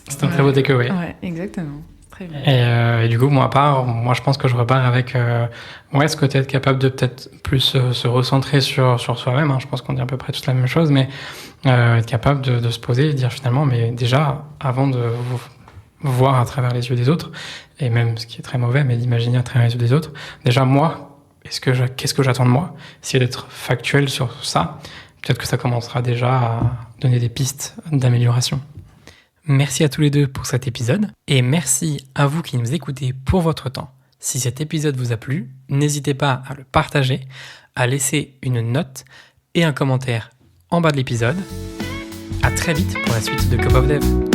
C'est un très beau takeaway. Ouais, exactement. Très bien. Et du coup, moi je pense que je repars avec ce côté être capable de peut-être plus se recentrer sur soi-même. Hein. Je pense qu'on dit à peu près toute la même chose, mais être capable de se poser et dire finalement, mais déjà, avant de voir à travers les yeux des autres, et même ce qui est très mauvais, mais d'imaginer à travers les yeux des autres, déjà moi, qu'est-ce que j'attends de moi? Essayer d'être factuel sur ça, peut-être que ça commencera déjà à donner des pistes d'amélioration. Merci à tous les deux pour cet épisode et merci à vous qui nous écoutez pour votre temps. Si cet épisode vous a plu, n'hésitez pas à le partager, à laisser une note et un commentaire en bas de l'épisode. À très vite pour la suite de Cup of Dev.